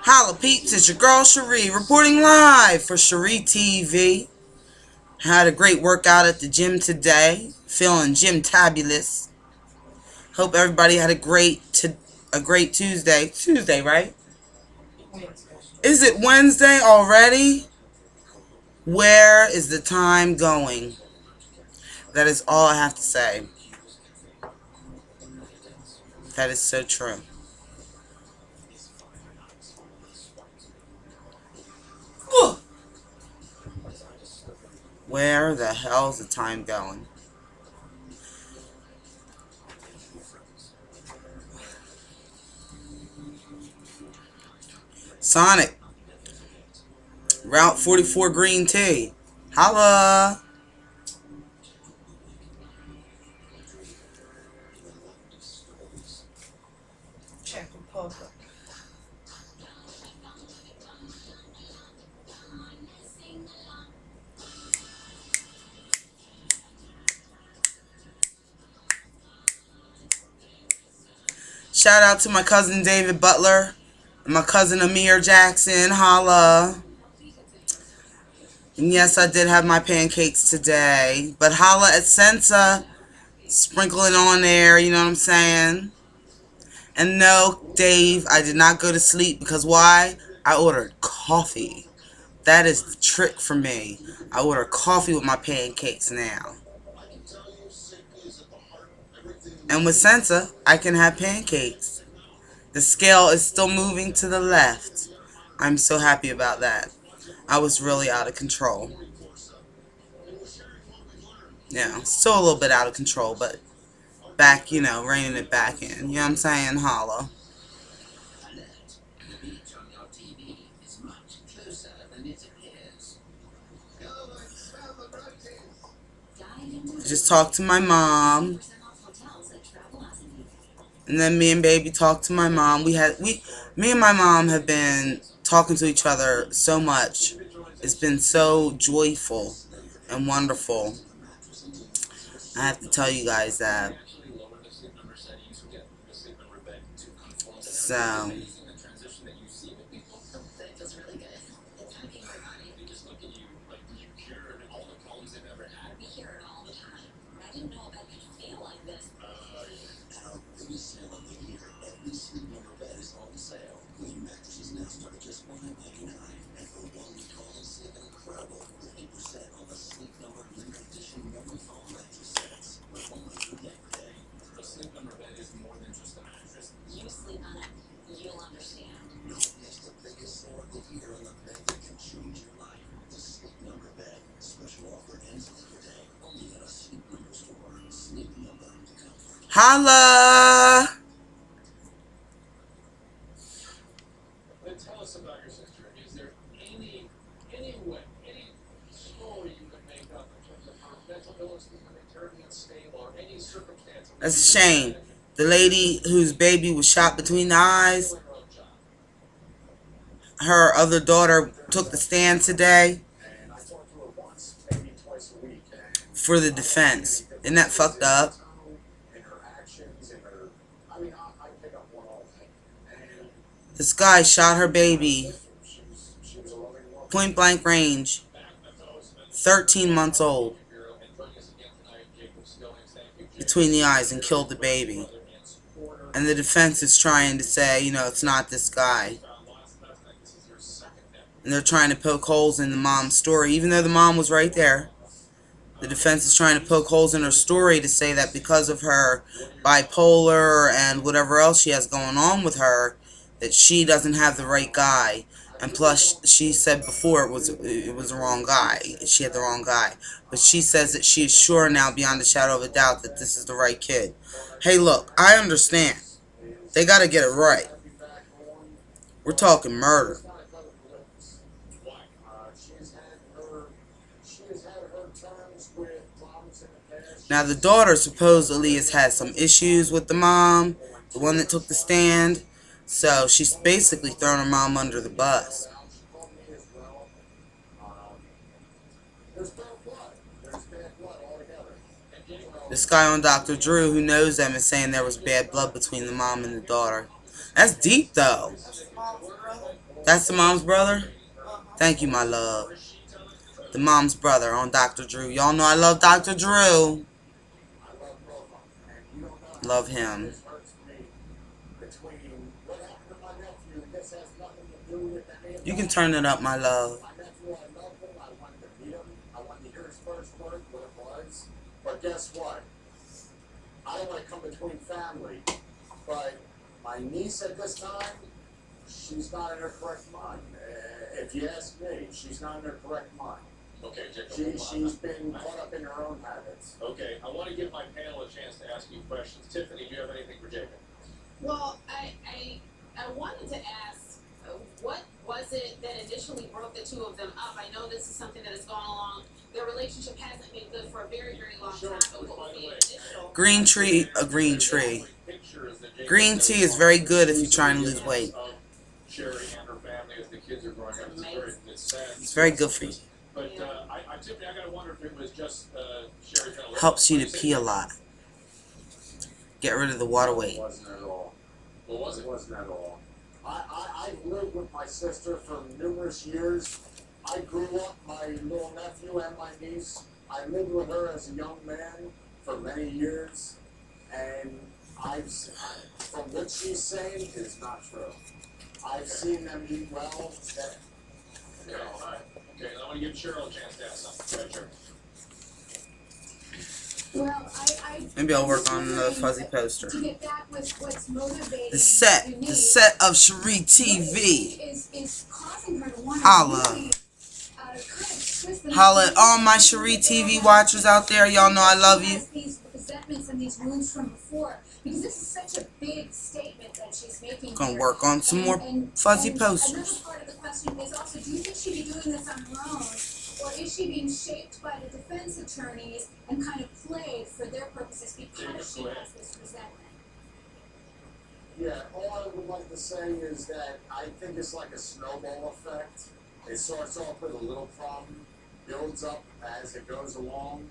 Holla peeps, it's your girl Schree reporting live for SchreeTV. Had a great workout at the gym today. Feeling gym-tabulous. Hope everybody had a great Tuesday. Tuesday, right? Is it Wednesday already? Where is the time going? That is all I have to say. That is so true. Where the hell's the time going? Sonic. Route 44 green tea. Holla. Shout out to my cousin David Butler and my cousin Amir Jackson. Holla. And yes, I did have my pancakes today. But holla at Sensa. Sprinkle it on there, you know what I'm saying? And no, Dave, I did not go to sleep because why? I ordered coffee. That is the trick for me. I order coffee with my pancakes now. And with Sensa, I can have pancakes. The scale is still moving to the left. I'm so happy about that. I was really out of control. Yeah, still a little bit out of control, but back, reining it back in. You know what I'm saying? Holla. Just talked to my mom. And then me and baby talked to my mom. Me and my mom have been talking to each other so much. It's been so joyful and wonderful. I have to tell you guys that. So, holla! Tell us about your sister. Is there any way, any story you could make up in terms of her mental illness becoming terribly unstable or any circumstance? That's a shame. The lady whose baby was shot between the eyes, her other daughter took the stand today for the defense. Isn't that fucked up? This guy shot her baby, point blank range, 13 months old, between the eyes and killed the baby. And the defense is trying to say, it's not this guy. And they're trying to poke holes in the mom's story, even though the mom was right there. The defense is trying to poke holes in her story to say that because of her bipolar and whatever else she has going on with her, that she doesn't have the right guy. And plus, she said before it was the wrong guy. She had the wrong guy. But she says that she is sure now, beyond a shadow of a doubt, that this is the right kid. Hey, look, I understand. They got to get it right. We're talking murder. Now, the daughter supposedly has had some issues with the mom, the one that took the stand. So she's basically thrown her mom under the bus. This guy on Dr. Drew, who knows them, is saying there was bad blood between the mom and the daughter. That's deep, though. That's the mom's brother? Thank you, my love. The mom's brother on Dr. Drew. Y'all know I love Dr. Drew. Love him. You can turn it up, my love. But guess what? I don't want to come between family, but my niece at this time, she's not in her correct mind. If you ask me, she's not in her correct mind. Okay, Jacob. She's been caught up in her own habits. Okay, I want to give my panel a chance to ask you questions. Tiffany, do you have anything for Jacob? Well, I wanted to ask, what was it that initially broke the two of them up? I know this is something that has gone along. Their relationship hasn't been good for a very, very long time. But what was the initial? Green tree, a green tree. Green tea is very good if you're trying to lose weight. Sherry and her family as the kids are growing up. It's very good for you. But Tiffany, I gotta wonder if it was just Sherry kind of Helps you to pee a lot. Get rid of the water weight. It wasn't at all. What was It it? wasn't at all. I've lived with my sister for numerous years. I grew up, my little nephew and my niece. I lived with her as a young man for many years, and from what she's saying is not true. I've seen them eat well. Okay, all right. Okay, I want to give Cheryl a chance to ask something. Go ahead, Cheryl. Well, Maybe I'll work on the fuzzy poster. to get back with what's motivating The set of SchreeTV. is causing her to want Holla. to really, kind of twist the Holla at all my SchreeTV watchers out there. Y'all know I love you. These resentments and these wounds from before, because this is such a big statement that she's making. Gonna here. work on some more fuzzy posters. Another part of the question is also, do you think she'd be doing this on her own? Or is she being shaped by the defense attorneys and kind of played for their purposes because she has this resentment? Yeah, all I would like to say is that I think it's like a snowball effect. It starts off with a little problem, builds up as it goes along.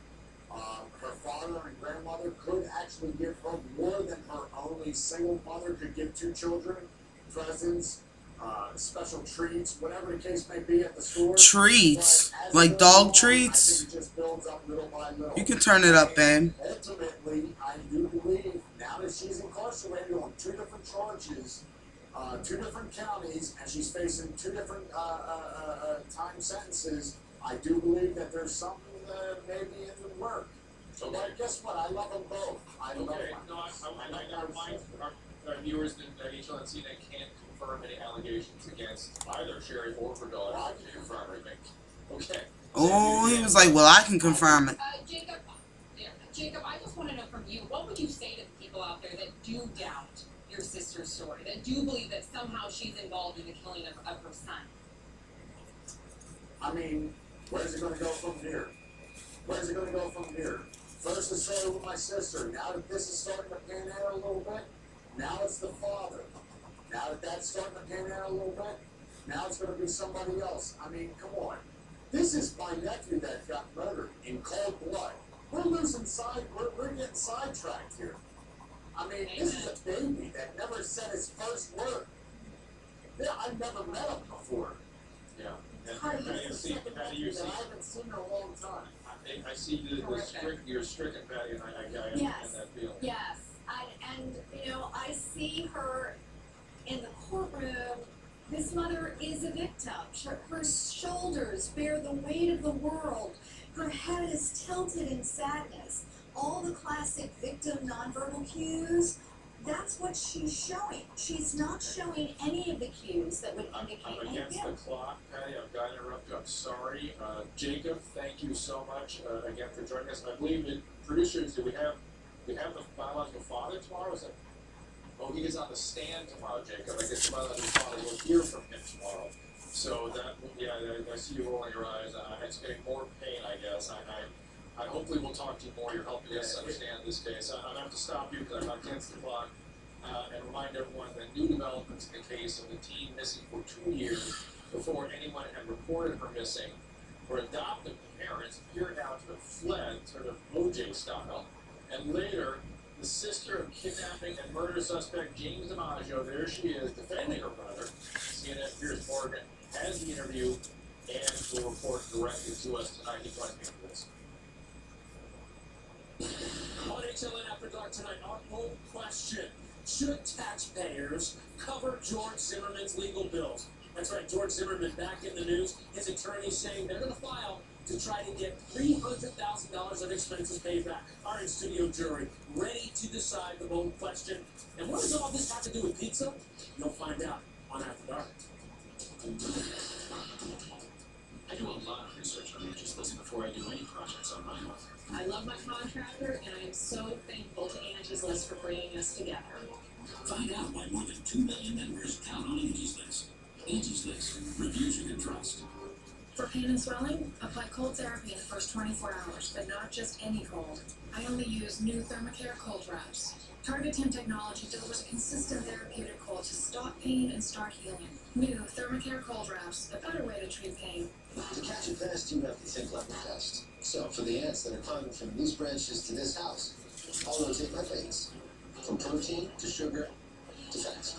Her father and grandmother could actually give her more than her only single mother could give two children, presents, special treats, whatever the case may be at the store. Treats? But as Like it goes dog along, treats? I think it just builds up little by little. You can turn it up, babe. Ultimately, I do believe now that she's incarcerated on two different charges, two different counties, and she's facing two different time sentences, I do believe that there's something maybe in the work. So, but guess what? I love them both. I love Okay, them. no, I gotta remind our viewers that HLNC can't confirm any allegations against either Sherry or her daughter. Well, I Can can you confirm confirm anything? Okay. Oh, he was like, well, I can confirm it. Jacob, I just want to know from you, what would you say to the people out there that do doubt your sister's story, that do believe that somehow she's involved in the killing of her son? I mean, where's it going to go from here? Where's it going to go from here? First it started with my sister. Now that this is starting to pan out a little bit, now it's the father. Now that that's starting to pan out a little bit, now it's going to be somebody else. I mean, come on. This is my nephew that got murdered in cold blood. We're getting sidetracked here. I mean, this is a baby that never said his first word. Yeah, I've never met him before. Yeah. And Hi, how do you this is see? the second How do you see? nephew that I haven't seen in a long time. I see you're stricken, Patty, and I understand Yes. that feeling. Yes, and I see her in the courtroom. This mother is a victim. Her shoulders bear the weight of the world. Her head is tilted in sadness. All the classic victim nonverbal cues, that's what she's showing. She's not showing any of the cues that would indicate I'm any against the guilt. clock, Patty. I've got to interrupt you. I'm sorry. Jacob, thank you so much again for joining us. I believe that producers, do we have the biological father tomorrow? Is it? Oh, he is on the stand tomorrow, Jacob. I guess the biological father will hear from him tomorrow. So that, yeah, I see you rolling your eyes. It's getting more pain, I guess. I hopefully will talk to you more. You're helping us understand this case. I'm going to have to stop you because I'm against the clock. And remind everyone that new developments in the case of the teen missing for 2 years before anyone had reported her missing. Her adoptive parents appear now to have fled, sort of OJ style, and later the sister of kidnapping and murder suspect James DiMaggio. There she is, defending her brother. CNN Piers Morgan has the interview and will report directly to us tonight. He joins me for this. On HLN After Dark tonight, our poll question: should taxpayers cover George Zimmerman's legal bills? That's right, George Zimmerman back in the news. His attorneys saying they're going to file to try to get $300,000 of expenses paid back. Our in-studio jury ready to decide the bold question. And what does all this have to do with pizza? You'll find out on After Dark. I do a lot of research on Angie's List before I do any projects on my own. I love my contractor, and I am so thankful to Angie's List for bringing us together. Find out why more than 2 million members count on Angie's List. Angie's List. Reviews you can trust. For pain and swelling, apply cold therapy in the first 24 hours, but not just any cold. I only use new Thermacare cold wraps. Target 10 technology delivers a consistent therapeutic cold to stop pain and start healing. New Thermacare cold wraps, a better way to treat pain. To catch it fast, you have to think like a pest. So, for the ants that are climbing from these branches to this house, I'll rotate my plates. From protein to sugar to fat.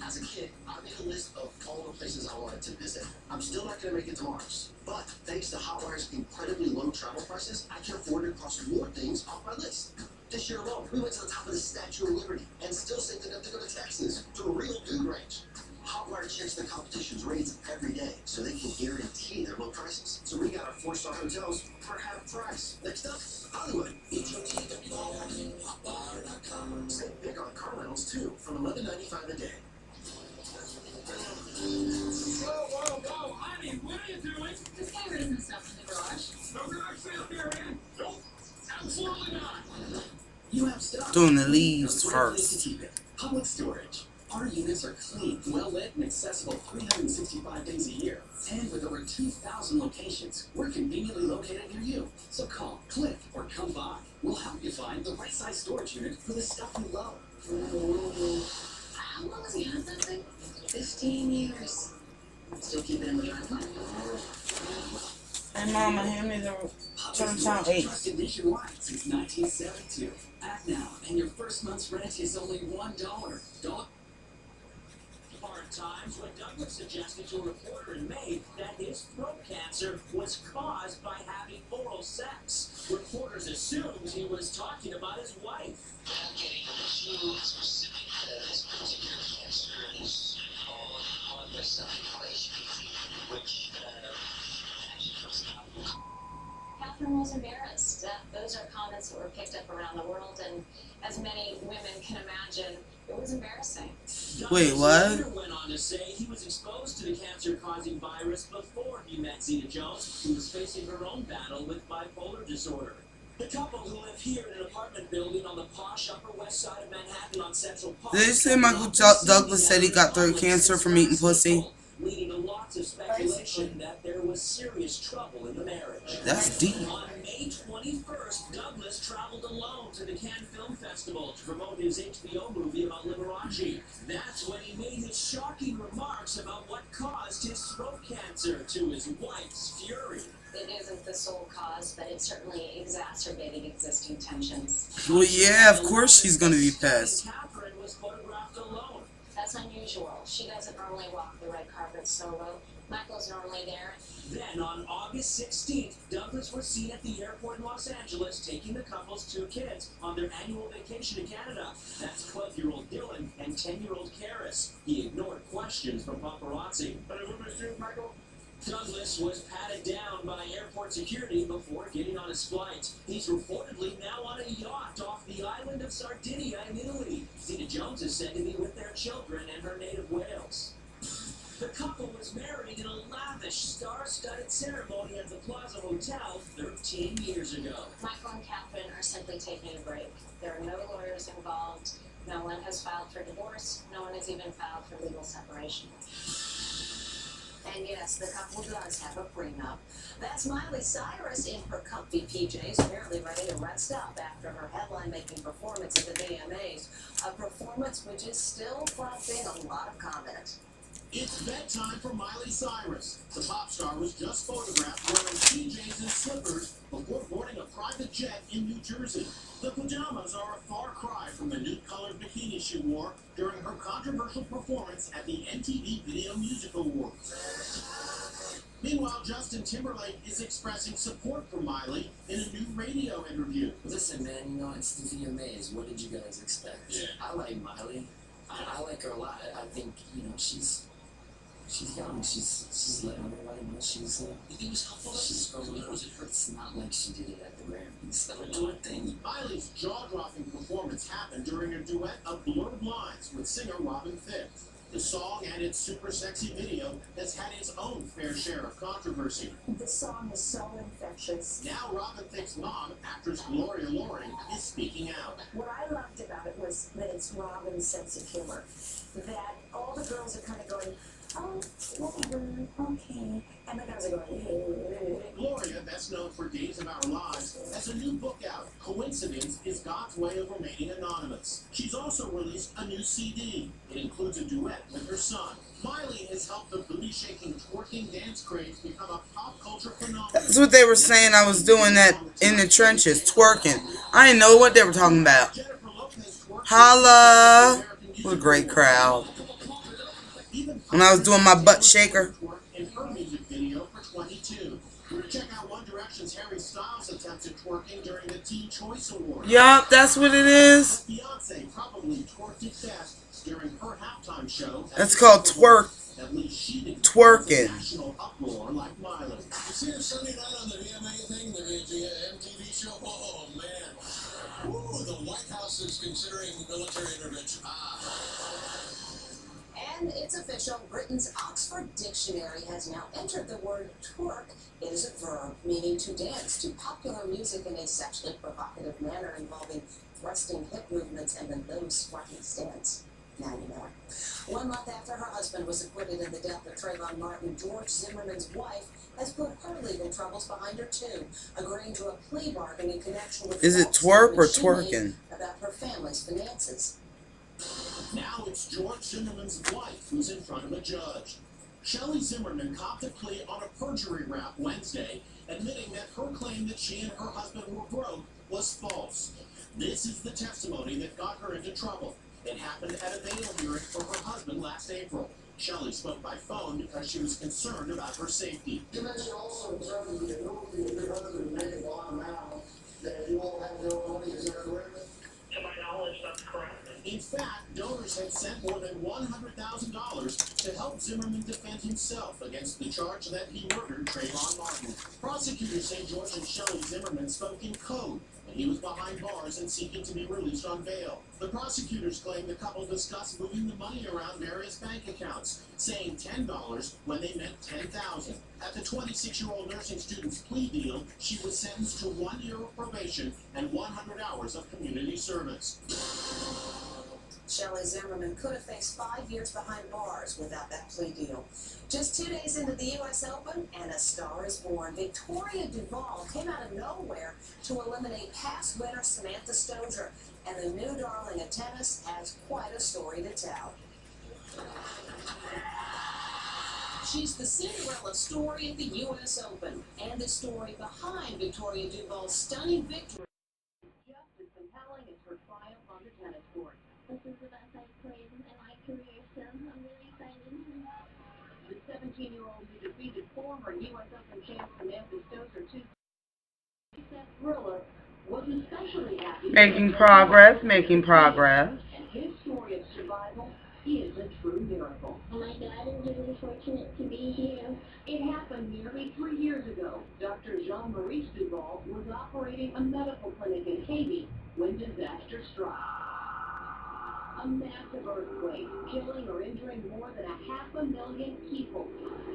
As a kid, I made a list of all the places I wanted to visit. I'm still not going to make it to Mars. But thanks to Hotwire's incredibly low travel prices, I can afford to cross more things off my list. This year alone, we went to the top of the Statue of Liberty and still saved enough to go to Texas to a real dude range. Hotwire checks the competition's rates every day so they can guarantee their low prices. So we got our 4-star hotels for half price. Next up, Hollywood. Save big on car rentals too, from $11.95 a day. Whoa, honey, what are you doing? This guy rid of himself in the garage. No garage sale here, man. Nope, absolutely not. You have stuff. Doing the leaves Great place first. to keep it. Public storage. Our units are clean, well lit, and accessible 365 days a year. And with over 2,000 locations, we're conveniently located near you. So call, click, or come by. We'll help you find the right size storage unit for the stuff you love. How long has he had that thing? 15 years. Still keeping it in the driveway? Hey, Mama, hand me the Public Town storage 8. trusted nationwide since 1972. Act now, and your first month's rent is only $1. Don't. Hard times when Douglas suggested to a reporter in May that his throat cancer was caused by having oral sex. Reporters assumed he was talking about his wife. I'm getting a few specific this particular cancer is called which actually comes out. Catherine was embarrassed. Those are comments that were picked up around the world, and as many women can imagine, it was embarrassing. Wait, what? Later went on to say he was exposed to the cancer-causing virus before he met Zeta Jones, who was facing her own battle with bipolar disorder. The couple who live here in an apartment building on the posh Upper West Side of Manhattan on Central Park. Did they say Michael Douglas said he got throat cancer from eating pussy? Leading to lots of speculation that there was serious trouble in the marriage. That's deep. On May 21st, Douglas traveled alone to the Cannes Film Festival to promote his HBO movie about Liberace. That's when he made his shocking remarks about what caused his throat cancer, to his wife's fury. It isn't the sole cause, but it certainly exacerbated existing tensions. Well, yeah, of course she's gonna be pissed. Catherine was photographed alone. That's unusual. She doesn't normally walk the red carpet solo. Michael's normally there. Then on August 16th, Douglas was seen at the airport in Los Angeles taking the couple's 2 kids on their annual vacation to Canada. That's 12-year-old Dylan and 10-year-old Karis. He ignored questions from paparazzi. Michael? Douglas was patted down by airport security before getting on his flight. He's reportedly now on a yacht off the island of Sardinia in Italy. Zeta Jones is said to be with their children in her native Wales. The couple was married in a lavish, star-studded ceremony at the Plaza Hotel 13 years ago. Michael and Catherine are simply taking a break. There are no lawyers involved. No one has filed for divorce. No one has even filed for legal separation. And yes, the couple does have a prenup. That's Miley Cyrus in her comfy PJs, apparently ready to rest up after her headline-making performance at the VMAs. A performance which is still prompting a lot of comment. It's bedtime for Miley Cyrus. The pop star was just photographed wearing PJs and slippers before boarding a private jet in New Jersey. The pajamas are a far cry from the nude-colored bikini she wore during her controversial performance at the MTV Video Music Awards. Meanwhile, Justin Timberlake is expressing support for Miley in a new radio interview. Listen, man, you know, it's the VMAs. What did you guys expect? Yeah. I like Miley. I like her a lot. I think, you know, she's young. She's letting everybody know she's You think it was helpful? she's growing up. Was it hurt? It's not like she did it at the Grammys. Let her do her thing. Miley's jaw-dropping performance happened during a duet of Blurred Lines with singer Robin Thicke. The song and its super sexy video has had its own fair share of controversy. The song is so infectious. Now Robin Thicke's mom, actress Gloria Loring, is speaking out. What I loved about it was that it's Robin's sense of humor. That all the girls are kind of going, oh, whatever, okay. And the guys are going, Gloria, best known for Days of Our Lives, has a new book out, Coincidence is God's Way of Remaining Anonymous. She's also released a new CD. It includes a duet with her son. Miley has helped the booty-shaking, twerking dance craze become a pop culture phenomenon. That's what they were saying I was doing that in the trenches, twerking. I didn't know what they were talking about. Jennifer Lopez twerked Holla! What a great crowd. When I was doing my butt shaker. in her music video for 22. Check out One Direction's Harry Styles attempted twerking during the Teen Choice Awards. Yup, that's what it is. Beyonce probably twerked it best during her halftime show. That's called twerk. At least she didn't Twerking. national uproar like Miley. You see her Sunday night on the VMA thing, the MTV show? Oh, man. Ooh, the White House is considering military intervention. And it's official, Britain's Oxford Dictionary has now entered the word twerk. It is a verb meaning to dance to popular music in a sexually provocative manner involving thrusting hip movements and a nose-sweating stance. Now you know. 1 month after her husband was acquitted in the death of Trayvon Martin, George Zimmerman's wife has put her legal troubles behind her too, agreeing to a plea bargain in connection with Is it false twerk or statements she made twerking? about her family's finances. Now it's George Zimmerman's wife who's in front of a judge. Shelley Zimmerman copped a plea on a perjury rap Wednesday, admitting that her claim that she and her husband were broke was false. This is the testimony that got her into trouble. It happened at a bail hearing for her husband last April. Shelley spoke by phone because she was concerned about her safety. You mentioned also in terms of the annuity of your husband making a lot of amount that you all have no money. Is that correct? To my knowledge, that's correct. In fact, donors had sent more than $100,000 to help Zimmerman defend himself against the charge that he murdered Trayvon Martin. Prosecutors say George and Shelley Zimmerman spoke in code, and he was behind bars and seeking to be released on bail. The prosecutors claim the couple discussed moving the money around various bank accounts, saying $10 when they meant $10,000. At the 26-year-old nursing student's plea deal, she was sentenced to 1 year of probation and 100 hours of community service. Shelley Zimmerman could have faced 5 years behind bars without that plea deal. Just 2 days into the U.S. Open, and a star is born. Victoria Duvall came out of nowhere to eliminate past winner Samantha Stoger, and the new darling of tennis has quite a story to tell. She's the Cinderella story at the U.S. Open, and the story behind Victoria Duvall's stunning victory just as compelling as her triumph on the tennis court. This is the best I've played in my career, so I'm really excited. The 17-year-old who defeated former U.S. Open champ Samantha Stoger two-set thriller was especially happy. Making progress, making progress. And his story of survival is a true miracle. Oh my God, I'm really fortunate to be here. It happened nearly 3 years ago. Dr. Jean-Maurice Duval was operating a medical clinic in Haiti when disaster struck. A massive earthquake, killing or injuring more than 500,000 people.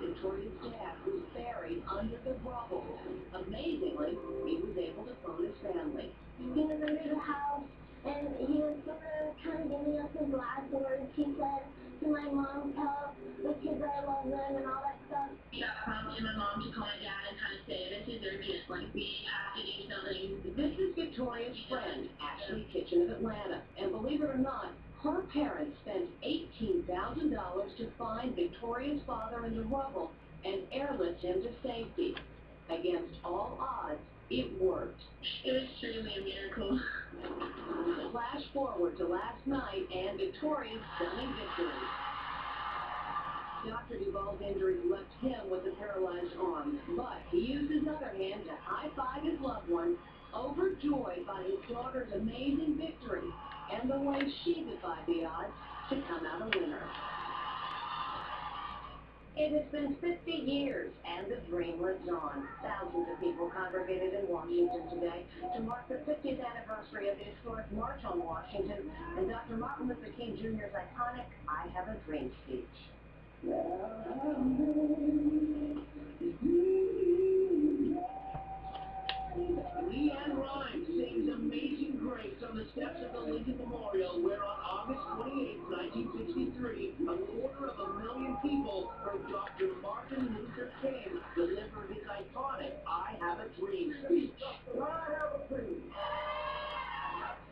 Victoria's dad was buried under the rubble. Amazingly, he was able to phone his family. He was under the house, and he was gonna kind of give me some last words. He said to my mom, tell the kids I love them and all that stuff. That prompted my mom to call my dad and kind of say, this is urgent, like, we have to do something. This is Victoria's friend, Ashley Kitchen of Atlanta. And believe it or not, Her parents spent $18,000 to find Victoria's father in the rubble and airlift him to safety. Against all odds, it worked. It was truly a miracle. Flash forward to last night and Victoria's stunning victory. Dr. Duvall's injuries left him with a paralyzed arm, but he used his other hand to high-five his loved one, overjoyed by his daughter's amazing victory and the way she defied the odds to come out a winner. It has been 50 years, and the dream lives on. Thousands of people congregated in Washington today to mark the 50th anniversary of the historic March on Washington and Dr. Martin Luther King Jr.'s iconic I Have a Dream speech. Leanne Rimes sings Amazing Grace on the steps of the Lincoln Memorial, where on August 28, 1963, 250,000 people heard Dr. Martin Luther King deliver his iconic I Have a Dream speech. I have a dream.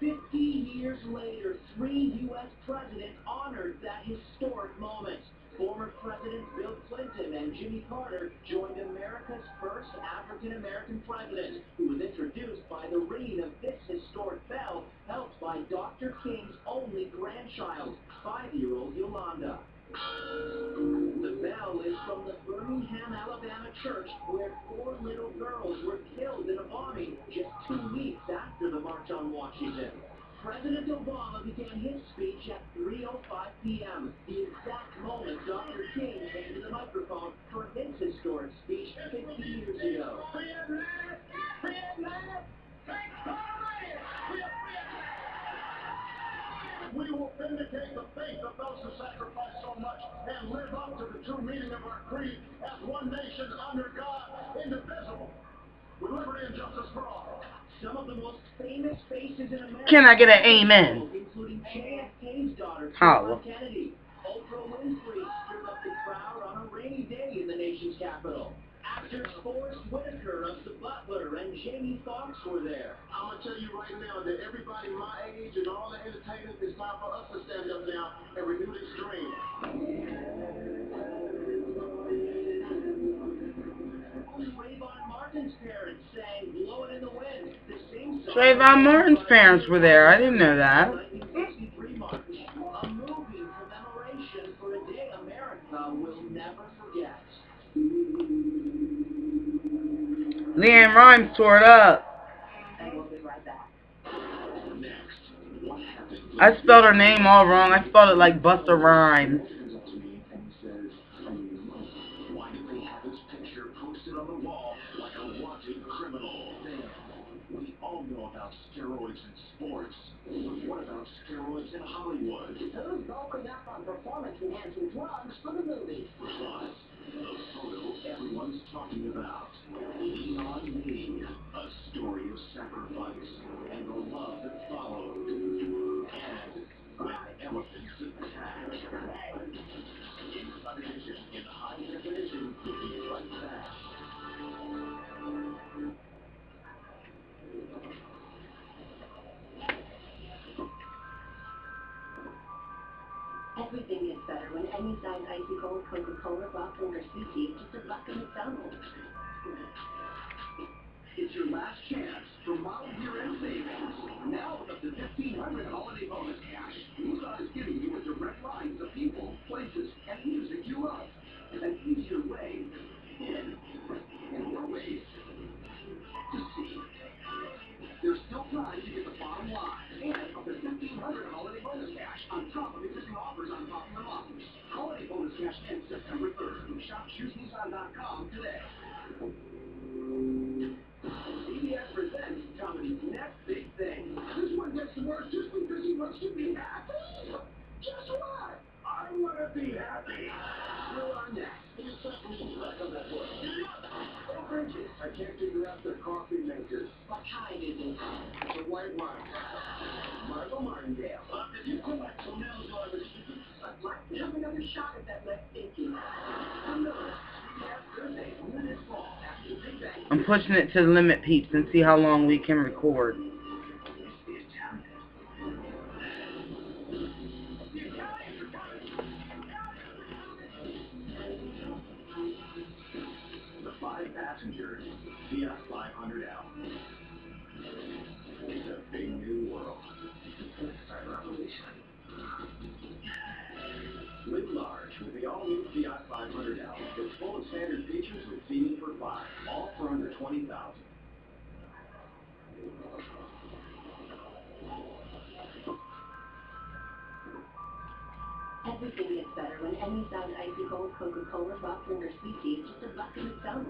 50 years later, 3 U.S. presidents honored that historic moment. Former Presidents Bill Clinton and Jimmy Carter joined America's first African-American president, who was introduced by the ringing of this historic bell, helped by Dr. King's only grandchild, 5-year-old Yolanda. The bell is from the Birmingham, Alabama church where 4 little girls were killed in a bombing just 2 weeks after the March on Washington. President Obama began his speech at 3:05 p.m., the exact moment Dr. King came to the microphone for his historic speech 50 years ago. Free at last! Free at last! Thanks God Almighty! We are free at last! We will vindicate the faith of those who sacrifice so much and live up to the true meaning of our creed as one nation under God, indivisible, with liberty and justice for all. Some of the most famous faces in America. Can I get an amen? Including JFK's daughter, Holla. Kennedy. Oprah Winfrey stirred up the crowd on a rainy day in the nation's capital. Actors Forrest Whitaker of The Butler and Jamie Foxx were there. I'm going to tell you right now that everybody my age and all the entertainers, it's time for us to stand up now and renew this dream. Trayvon Martin's parents sang Blow It in the Wind, the same song. Trayvon Martin's parents were there. I didn't know that. 1963 March, a moving commemoration for a day America will never forget. Leanne Rimes tore it up. And we'll be right back. Next, what happened? I spelled her name all wrong. I spelled it like Busta Rhymes. Comes up to me and says, why did they have his picture posted on the wall like a wanted criminal? We all know about steroids in sports. But what about steroids in Hollywood? Who's bulking up on performance-enhancing drugs for the movies? Plus, the photo everyone's talking about. Beyond Me, a story of sacrifice and the love that followed. And when elephants attack. Inside Edition in high definition will be right back. Everything gets better when any size icy cold Coca-Cola, Rockland, or Sweetie just a buck at McDonald's. It's your last chance for model year-end savings. Now with up to $1,500 holiday bonus cash. Nissan is giving you a direct line to people, places, and music you love. An easier way in more ways to see. There's still time to get the bottom line and up to $1,500 holiday bonus cash on top of existing offers on popular models. Holiday bonus cash ends September 3rd. Shop ChooseNissan.com today. CBS presents comedy's next big thing. This one gets worse just because he wants to be happy. Guess what? I want to be happy. We're on next. Back on that book. Oh, Bridges. I can't figure out their coffee maker. What kind is it? It's a white wine. Margot Martindale. Did you collect some nails on the street? I'd like to have another shot at that left thinking. Thursday, this fall, after the Big Bang. I'm pushing it to the limit, peeps, and see how long we can record. all-new Fiat 500L. It's full of standard features with seating for 5, all for under $20,000. Everything gets better when any sound icy cold Coca-Cola soft drink or sweet tea is just a buck in itself.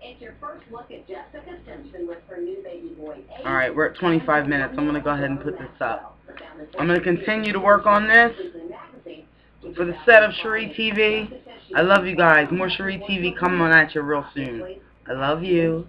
It's your first look at Jessica Simpson with her new baby boy. Alright, we're at 25 minutes. I'm going to go ahead and put this up. I'm going to continue to work on this for the set of SchreeTV. I love you guys. More SchreeTV coming on at you real soon. I love you.